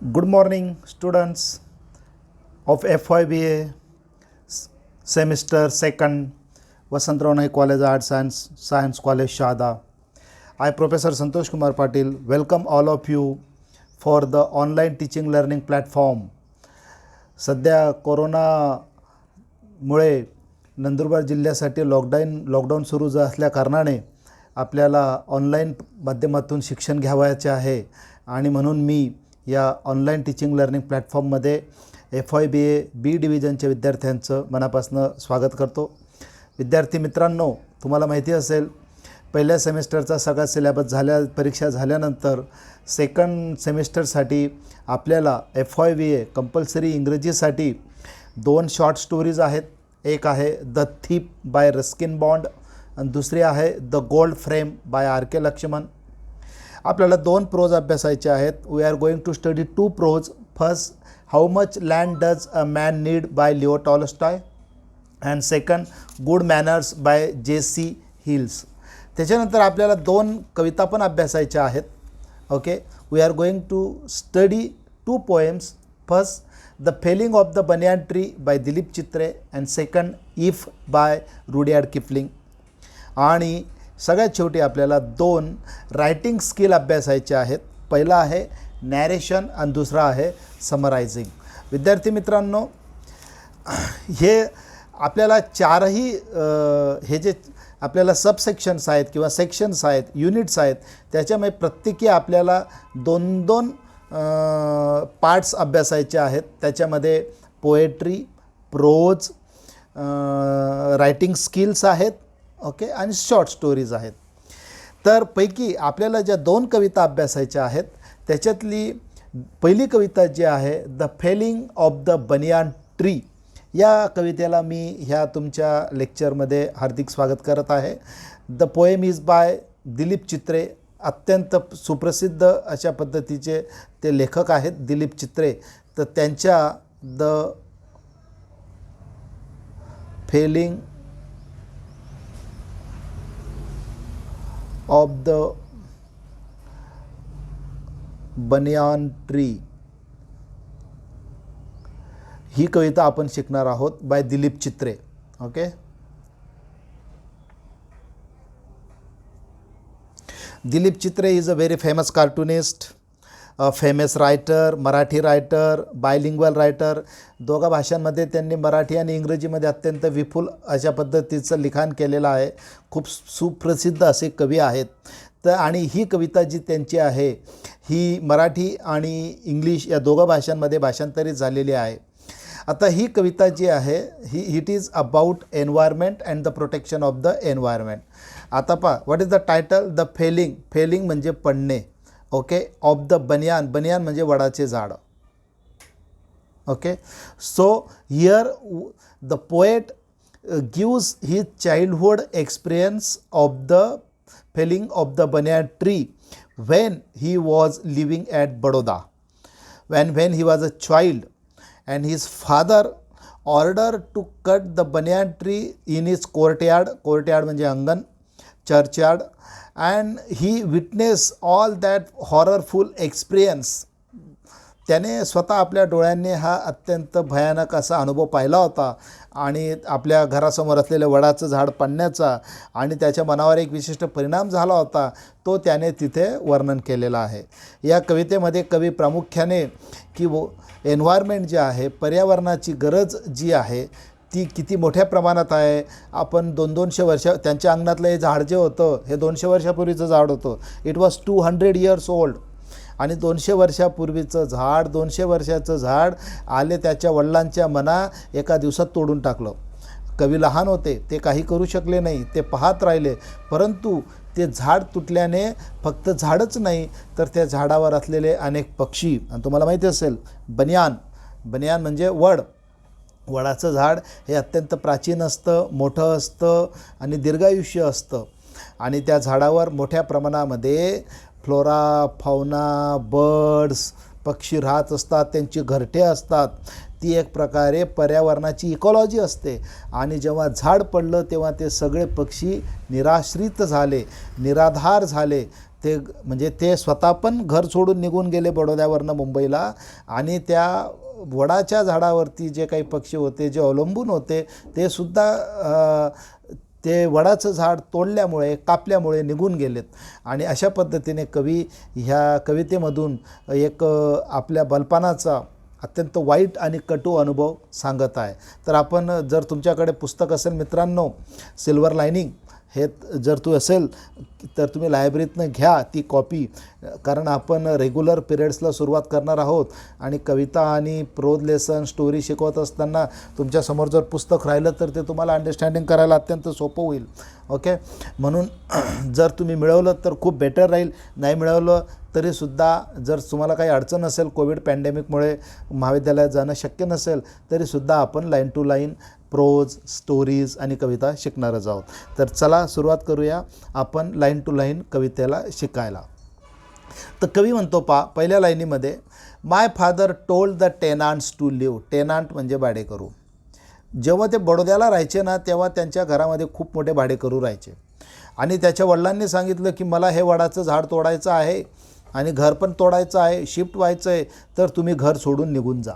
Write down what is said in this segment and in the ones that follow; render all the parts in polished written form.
Good morning, students of FYBA semester 2nd, Vasantrao Naik College Arts and Science College Shahada. I, Professor Santosh Kumar Patil, welcome all of you for the online teaching learning platform. सध्या कोरोनामुळे नंदुरबार जिल्ह्यासाठी lockdown सुरू असल्या कारणाने आपल्याला online माध्यमातून शिक्षण घ्यावयाचे आहे आणि म्हणून मी या ऑनलाईन टीचिंग लर्निंग प्लॅटफॉर्ममध्ये FYBA बी डिव्हिजनच्या विद्यार्थ्यांचं मनापासून स्वागत करतो. विद्यार्थी मित्रांनो, तुम्हाला माहिती असेल पहिल्या सेमिस्टरचा सगळा सिलेबस परीक्षा झाल्यानंतर सेकंड सेमिस्टरसाठी आपल्याला FYBA कंपल्सरी इंग्रजीसाठी 2 शॉर्ट स्टोरीज आहेत. एक आहे the thief by Ruskin Bond आणि दुसरी आहे the gold frame by RK Laxman. आपल्याला 2 प्रोज अभ्यासायचे आहेत. We are going to study 2 prose. First, how much land does a man need by Leo Tolstoy and second, good manners by JC Hills. त्याच्यानंतर आपल्याला 2 कविता पण अभ्यासायच्या आहेत. Okay, we are going to study 2 poems. First, the Fehling of the banyan tree by Dilip Chitre and second, if by Rudyard Kipling. आणि सगळ्यात शेवटी आपल्याला 2 रायटिंग स्किल अभ्यासायचे आहेत. पहिला आहे नॅरेशन आणि दुसरा आहे समरायझिंग. विद्यार्थी मित्रांनो, हे आपल्याला 4ही हे जे आपल्याला सबसेक्शन्स आहेत किंवा सेक्शन्स आहेत, युनिट्स आहेत, त्याच्यामध्ये प्रत्येकी आपल्याला 2-2 पार्ट्स अभ्यासायचे आहेत. त्याच्यामध्ये पोएट्री, प्रोज, रायटिंग स्किल्स आहेत, ओके, आणि शॉर्ट स्टोरीज आहेत. तर पैकी आपल्याला ज्या 2 कविता अभ्यासायच्या आहेत त्याच्यातली पहिली कविता जी आहे the Fehling of the banyan tree, या कवितेला मी ह्या तुमच्या लेक्चरमध्ये हार्दिक स्वागत करत आहे. The poem is by Dilip Chitre. अत्यंत सुप्रसिद्ध अशा पद्धतीचे ते लेखक आहेत दिलीप चित्रे. तर त्यांच्या the Fehling of the banyan tree ही कविता आपण शिकणार आहोत by Dilip Chitre. Okay, Dilip Chitre is a very famous cartoonist, famous writer, Marathi writer, bilingual writer. 2 भाषांमध्ये त्यांनी मराठी आणि इंग्रजीमध्ये अत्यंत विपुल अशा पद्धतीचं लिखाण केलेलं आहे. खूप सुप्रसिद्ध असे कवी आहेत. तर आणि ही कविता जी त्यांची आहे ही मराठी आणि इंग्लिश या 2 भाषांमध्ये भाषांतरित झालेली आहे. आता ही कविता जी आहे it is about environment and the protection of the environment. आता पहा, what is the title? The felling. Felling म्हणजे पडणे. ओके, ऑफ द बनियान. बनियान म्हणजे वडाचे झाड. Okay, so here the poet gives his childhood experience of the Fehling of the banyan tree when he was living at Baroda. When he was a child and his father ordered to cut the banyan tree in his courtyard. Courtyard म्हणजे अंगण, churchyard, and he witnessed all that horrorful experience. त्याने स्वतः आपल्या डोळ्यांनी हा अत्यंत भयानक असा अनुभव पाहिला होता आणि आपल्या घरासमोर असलेलं वडाचं झाड पडण्याचा आणि त्याच्या मनावर एक विशिष्ट परिणाम झाला होता, तो त्याने तिथे वर्णन केलेला आहे. या कवितेमध्ये कवी प्रामुख्याने की एन्व्हायरमेंट जे आहे, पर्यावरणाची गरज जी आहे ती किती मोठ्या प्रमाणात आहे. आपण 200 वर्ष त्यांच्या अंगणातलं हे झाड जे होतं हे 200 वर्षापूर्वीचं झाड होतं. It was 200 years old. आणि 200 वर्षापूर्वीचं झाड, 200 वर्षाचं झाड आले त्याच्या वडिलांच्या मना एका दिवसात तोडून टाकलं. कवी लहान होते, ते काही करू शकले नाही, ते पाहत राहिले. परंतु ते झाड तुटल्याने फक्त झाडच नाही तर त्या झाडावर असलेले अनेक पक्षी, आणि तुम्हाला माहिती असेल बनियान. बनियान म्हणजे वड. वडाचं झाड हे अत्यंत प्राचीन असतं, मोठं असतं आणि दीर्घायुष्य असतं. आणि त्या झाडावर मोठ्या प्रमाणामध्ये फ्लोरा, फाउना, बर्ड्स, पक्षी राहत असतात, त्यांची घरटे असतात. ती एक प्रकारे पर्यावरणाची इकॉलॉजी असते. आणि जेव्हा झाड पडलं तेव्हा ते सगळे पक्षी निराश्रित झाले, निराधार झाले. म्हणजे ते स्वतः पण घर सोडून निघून गेले बडोद्यावरनं मुंबईला, आणि त्या वडाच्या झाडावरती जे काही पक्षी होते, जे अवलंबून होते, ते सुद्धा ते वडाचं झाड तोडल्यामुळे, कापल्यामुळे निघून गेलेत. आणि अशा पद्धतीने कवी ह्या कवितेमधून एक आपल्या बालपणाचा अत्यंत वाईट आणि कटू अनुभव सांगत आहे. तर आपण, जर तुमच्याकडे पुस्तक असेल मित्रांनो, सिल्वर लायनिंग हे जर तू असेल तर तुम्ही लायब्ररीतनं घ्या ती कॉपी, कारण आपण रेग्युलर पिरियड्सला सुरुवात करणार आहोत. आणि कविता आणि प्रोज लेसन, स्टोरी शिकवत असताना तुमच्यासमोर जर पुस्तक राहिलं तर ते तुम्हाला अंडरस्टँडिंग करायला अत्यंत सोपं होईल. ओके, म्हणून जर तुम्ही मिळवलं तर खूप बेटर राहील. नाही मिळवलं तरीसुद्धा, जर तुम्हाला काही अडचण असेल, कोविड पॅन्डेमिकमुळे महाविद्यालयात जाणं शक्य नसेल, तरीसुद्धा आपण line to line prose, stories आणि कविता शिकणारच आहोत. तर चला सुरुवात करूया आपण लाईन टू लाईन कवितेला शिकायला. तर कवी म्हणतो पहिल्या लाईनीमध्ये, my father told the tenants to leave. Tenant म्हणजे भाडेकरू. जेव्हा ते बडोद्याला राहायचे ना, तेव्हा त्यांच्या घरामध्ये खूप मोठे भाडेकरू राहायचे. आणि त्याच्या वडिलांनी सांगितलं की मला हे वडाचं झाड तोडायचं आहे आणि घर पण तोडायचं आहे, शिफ्ट व्हायचं आहे, तर तुम्ही घर सोडून निघून जा.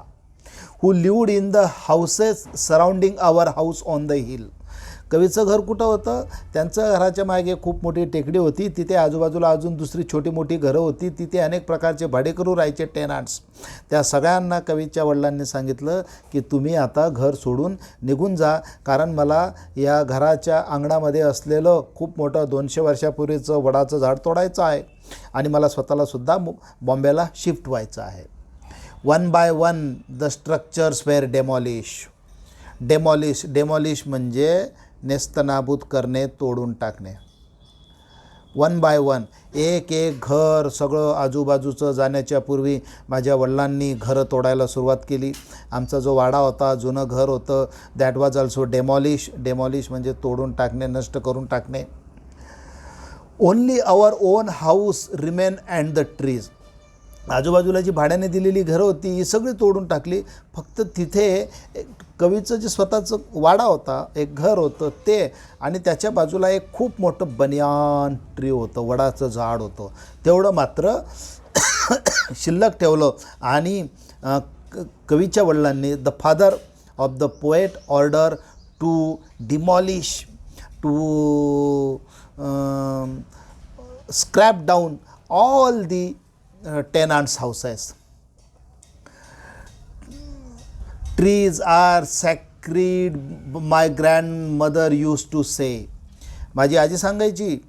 Who lived in the houses surrounding our house on the hill. कवीचं घर कुठं होतं? त्यांचं घराच्या मागे खूप मोठी टेकडी होती, तिथे आजूबाजूला अजून दुसरी छोटी मोठी घरं होती, तिथे अनेक प्रकारचे भाडेकरू राहायचे, टेनांट्स. त्या सगळ्यांना कवीच्या वडिलांनी सांगितलं की तुम्ही आता घर सोडून निघून जा, कारण मला या घराच्या अंगणामध्ये असलेलं खूप मोठं 200 वर्षापूर्वीचं वडाचं झाड तोडायचं आहे आणि मला स्वतःलासुद्धा बॉम्बेला शिफ्ट व्हायचं आहे. One by one the structures were demolish म्हणजे नेस्तनाबूत करणे, तोडून टाकणे. वन बाय वन, एक एक घर सगळं आजूबाजूचं जाण्याच्या पूर्वी माझ्या वडिलांनी घरं तोडायला सुरुवात केली. आमचा जो वाडा होता, जुनं घर होतं, दॅट वॉज ऑल्सो डेमॉलिश म्हणजे तोडून टाकणे, नष्ट करून टाकणे. Only our own house remain and the trees. आजूबाजूला जी भाड्याने दिलेली घरं होती ही सगळी तोडून टाकली. फक्त तिथे कवीचं जे स्वतःचं वाडा होता, एक घर होतं ते, आणि त्याच्या बाजूला एक खूप मोठं बनियान ट्री होतं, वडाचं झाड होतं, तेवढं मात्र शिल्लक ठेवलं. आणि कवीच्या वडिलांनी, the father of the poet order to demolish, to scrap down all the tenants' houses. Trees are sacred, my grandmother used to say. माझी आजी सांगायची,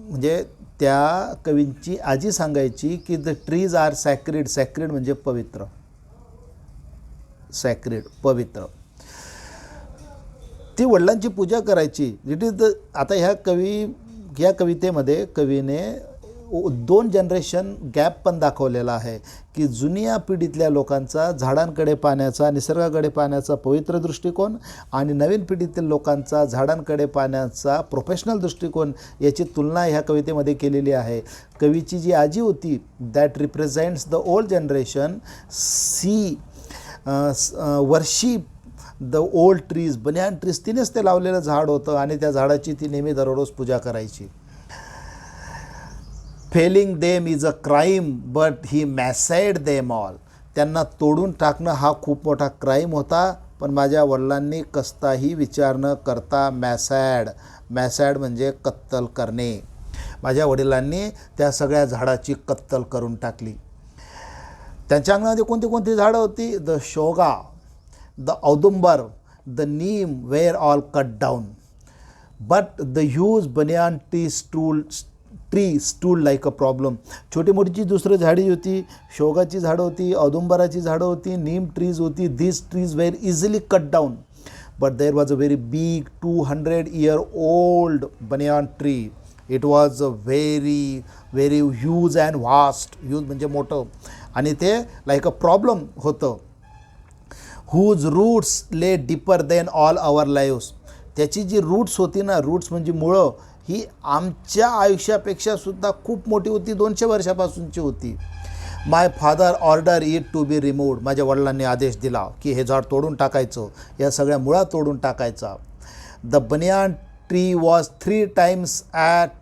म्हणजे त्या कवींची आजी सांगायची की the trees are sacred. Sacred म्हणजे पवित्र, सॅक्रेड पवित्र. ती वडिलांची पूजा करायची. इट इज द, आता ह्या कवितेमध्ये कवीने 2 जनरेशन गॅप पण दाखवलेला आहे की जुन्या पिढीतल्या लोकांचा झाडांकडे पाहण्याचा, निसर्गाकडे पाहण्याचा पवित्र दृष्टिकोन, आणि नवीन पिढीतील लोकांचा झाडांकडे पाहण्याचा प्रोफेशनल दृष्टिकोन, याची तुलना ह्या कवितेमध्ये केलेली आहे. कवीची जी आजी होती, that represents the old generation, worship the old trees, बनियान ट्रीज. तिनेच ते लावलेलं झाड होतं आणि त्या झाडाची ती नेहमी दररोज पूजा करायची. Felling them is a crime but he massacred them all. त्यांना तोडून टाकणं हा खूप मोठा क्राईम होता, पण माझ्या वडिलांनी कसताही विचार न करता मॅसॅड म्हणजे कत्तल करणे. माझ्या वडिलांनी त्या सगळ्या झाडाची कत्तल करून टाकली. त्यांच्या अंगणामध्ये कोणती कोणती झाडं होती? The shevga, the audumbar, the neem were all cut down, but the huge banyan tree stood like a problem. छोटी मोठीची दुसरं झाडी होती, शोगाची झाडं होती, औदुंबराची झाडं होती, नीम ट्रीज होती. These trees were easily cut down, but there was a very big 200 year old banyan tree. It was a very very huge and vast. Huge म्हणजे मोठं, आणि ते लाईक अ प्रॉब्लेम होतं. Whose roots lay deeper than all our lives. त्याची जी roots होती ना, roots म्हणजे मुळं, ही आमच्या आयुष्यापेक्षा सुद्धा खूप मोठी होती, 200 वर्षापासूनची होती. My father order it to be removed. माझ्या वडिलांनी आदेश दिला की हे झाड तोडून टाकायचं, या सगळ्या मुळा तोडून टाकायचा. The banyan tree was 3 times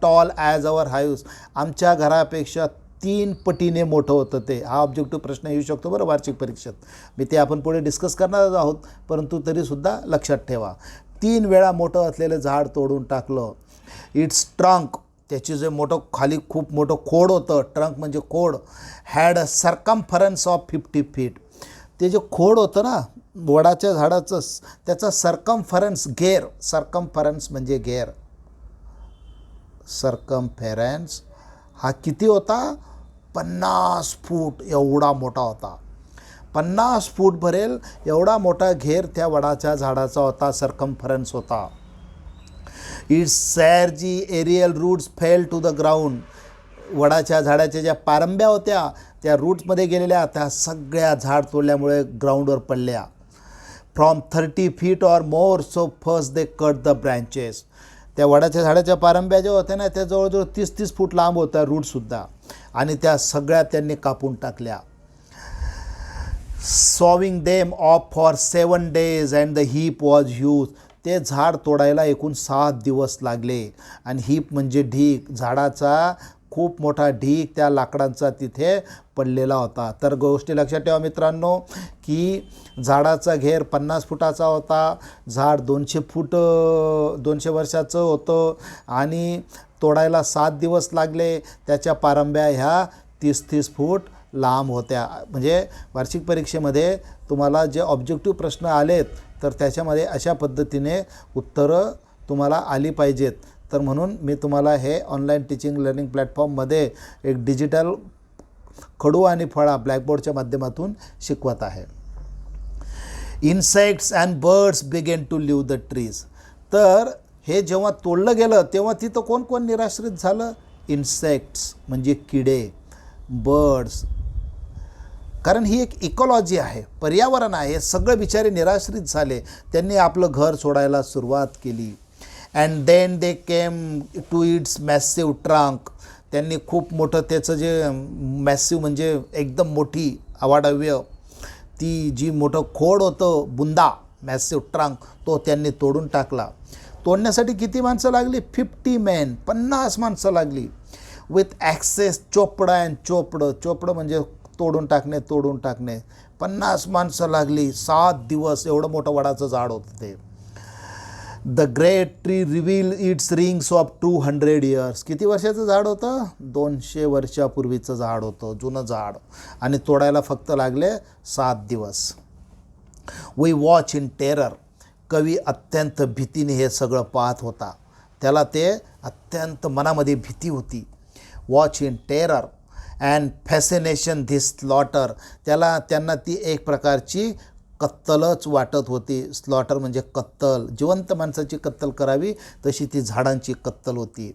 tall as our house. आमच्या घरापेक्षा 3 पटीने मोठं होतं ते. हा ऑब्जेक्टिव्ह प्रश्न येऊ शकतो बरं वार्षिक परीक्षेत. मी ते आपण पुढे डिस्कस करणारच आहोत, परंतु तरीसुद्धा लक्षात ठेवा. 3 वेळा मोठं असलेलं झाड तोडून टाकलं. इट्स ट्रंक, त्याची जे मोठं खाली खूप मोठं खोड होतं, ट्रंक म्हणजे खोड, had a circumference of 50 feet. ते जे खोड होतं ना वडाच्या झाडाचं, त्याचा सर्कम्फरन्स घेर, सर्कम्फरन्स म्हणजे घेर, सर्कम्फेरन्स हा किती होता? 50 फूट एवढा मोठा होता. 50 फूट भरेल एवढा मोठा घेर त्या वडाच्या झाडाचा होता, सर्कम्फरन्स होता. Its surging aerial roots fell to the ground. वडाच्या झाडाच्या ज्या पारंब्या होत्या त्या रूट्समध्ये गेलेल्या, त्या सगळ्या झाड तोडल्यामुळे ग्राउंडवर पडल्या. From 30 feet or more, so first they cut the branches. त्या वडाच्या झाडाच्या पारंब्या ज्या होत्या ना त्या जवळजवळ 30-30 फूट लांब होत्या रूटसुद्धा, आणि त्या सगळ्या त्यांनी कापून टाकल्या. Sowing them of for 7 days and the heap was huge. ते झाड तोडायला एकूण 7 दिवस लागले. आणि हीप म्हणजे ढीक, झाडाचा खूप मोठा ढीक त्या लाकडांचा तिथे पडलेला होता. तर गोष्टी लक्षात ठेवा मित्रांनो, की झाडाचा घेर 50 फुटाचा होता, झाड 200 वर्षाचं होतं, आणि तोडायला 7 दिवस लागले. त्याच्या पारंब्या ह्या 30-30 फूट लांब होत्या. म्हणजे वार्षिक परीक्षेमध्ये तुम्हाला जे ऑब्जेक्टिव्ह प्रश्न आलेत तर त्याच्यामध्ये अशा पद्धतीने उत्तरं तुम्हाला आली पाहिजेत. तर म्हणून मी तुम्हाला हे ऑनलाईन टीचिंग लर्निंग प्लॅटफॉर्ममध्ये एक डिजिटल खडू आणि फळा ब्लॅकबोर्डच्या माध्यमातून शिकवत आहे. Insects and birds began to leave the trees. तर हे जेव्हा तोडलं गेलं तेव्हा तिथं कोण कोण निराश्रित झालं? इन्सेक्ट्स म्हणजे किडे, बर्ड्स, कारण ही एक इकॉलॉजी आहे, पर्यावरण आहे. सगळे बिचारे निराश्रित झाले, त्यांनी आपलं घर सोडायला सुरुवात केली. And then they came to its massive trunk. त्यांनी खूप मोठं त्याचं जे मॅसिव्ह म्हणजे एकदम मोठी अवाढव्य ती जी मोठं खोड होतं, बुंदा, मॅसिव्ह ट्रंक, तो त्यांनी तोडून टाकला. तोडण्यासाठी किती माणसं लागली? 50 men, 50 माणसं लागली. विथ ॲक्सेस चोपडं अँड चोपडं, चोपडं म्हणजे तोडून टाकणे, तोडून टाकणे. 50 माणसं लागली. 7 दिवस एवढं मोठं वडाचं झाड होतं ते. The great tree reveal it's rings of 200 years. किती वर्षाचं झाड होतं? 200 वर्षापूर्वीचं झाड होतं, जुनं झाड, आणि तोडायला फक्त लागले 7 दिवस. We watch in terror. कवी अत्यंत भीतीने हे सगळं पाहत होता. त्याला ते अत्यंत मनामध्ये भीती होती. Watch in terror and fascination this slaughter. त्यांना ती एक प्रकारची कत्तलच वाटत होती. स्लॉटर म्हणजे कत्तल, जिवंत माणसाची कत्तल करावी तशी ती झाडांची कत्तल होती.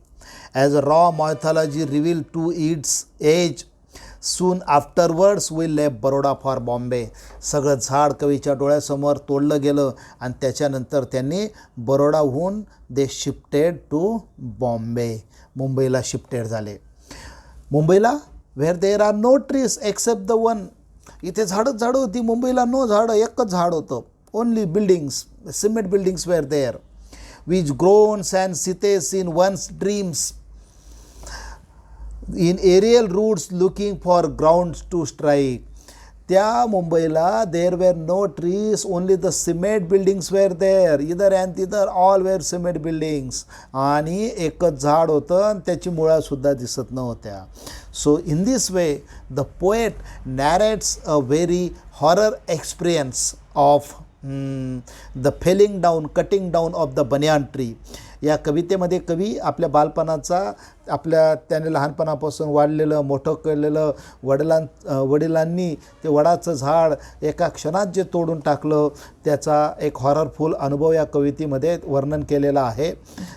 As a raw mythology reveal to its age soon afterwards we left Baroda for Bombay. सगळं झाड कवीच्या डोळ्यासमोर तोडलं गेलं आणि त्याच्यानंतर त्यांनी बरोडाहून दे शिफ्टेड टू बॉम्बे. मुंबईला शिफ्टेड झाले. मुंबईला where there are no trees except the one. इथे झाडच झाडं होती. मुंबईला नो झाडं, एकच झाड होतं. Only buildings, cement buildings were there, which groans and सितेस in one's dreams in aerial roots looking for grounds to strike. त्या मुंबईला there were no trees, only the cement buildings were there. इधर and तिधर all where cement buildings. आणि एकच झाड होतं आणि त्याची मुळासुद्धा दिसत नव्हत्या. So in this way the poet narrates a very horror experience of the falling down, cutting down of the banyan tree. या कवितेमध्ये कवी आपल्या बालपणाचा, त्याने लहानपणापासून वाढलेलं मोठं केलेलं वडिलांनी ते वडाचं झाड एका क्षणात जे तोडून टाकलं त्याचा एक हॉररफुल अनुभव या कवितेमध्ये वर्णन केलेला आहे.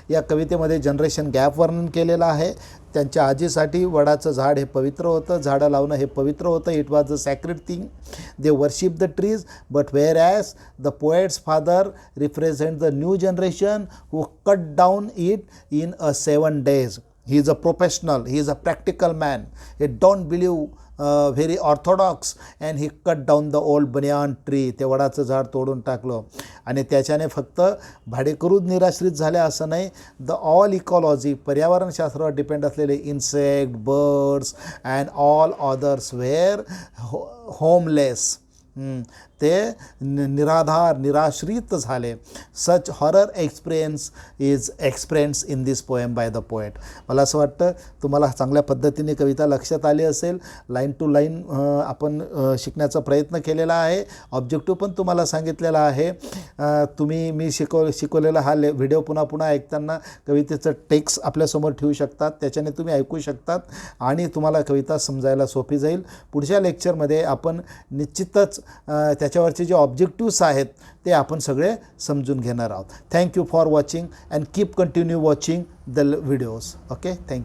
या कवितेमध्ये जनरेशन गॅप वर्णन केलेलं आहे. त्यांच्या आजीसाठी वडाचं झाड हे पवित्र होतं, झाडं लावणं हे पवित्र होतं. It was a sacred thing. They worship the trees, but where as the poets father represent the new generation who cut down it in a 7 days. He is a professional, he is a practical man. He don't believe very Orthodox and he cut down the old banyan tree. ते वडाचं झाड तोडून टाकलं आणि त्याच्याने फक्त भाडेकरूच निराश्रित झाले असं नाही, द ऑल इकॉलॉजी पर्यावरणशास्त्रावर डिपेंड असलेले insect, birds and all others were homeless. ते निराधार निराश्रित झाले. Such horror experience is experience in this poem by the poet. मला असं वाटतं तुम्हाला चांगल्या पद्धतीने कविता लक्षात आली असेल. लाईन टू लाईन आपण शिकण्याचा प्रयत्न केलेला आहे. ऑब्जेक्टिव्ह पण तुम्हाला सांगितलेला आहे. तुम्ही मी शिकवलेला हा व्हिडिओ पुन्हा पुन्हा ऐकताना कवितेचं टेक्स्ट आपल्यासमोर ठेवू शकतात, त्याच्याने तुम्ही ऐकू शकतात आणि तुम्हाला कविता समजायला सोपी जाईल. पुढच्या लेक्चरमध्ये आपण निश्चितच त्याच्यावरचे जे ऑब्जेक्टिव्स आहेत ते आपण सगळे समजून घेणार आहोत. Thank you for watching and keep continue watching the videos. Okay, thank you.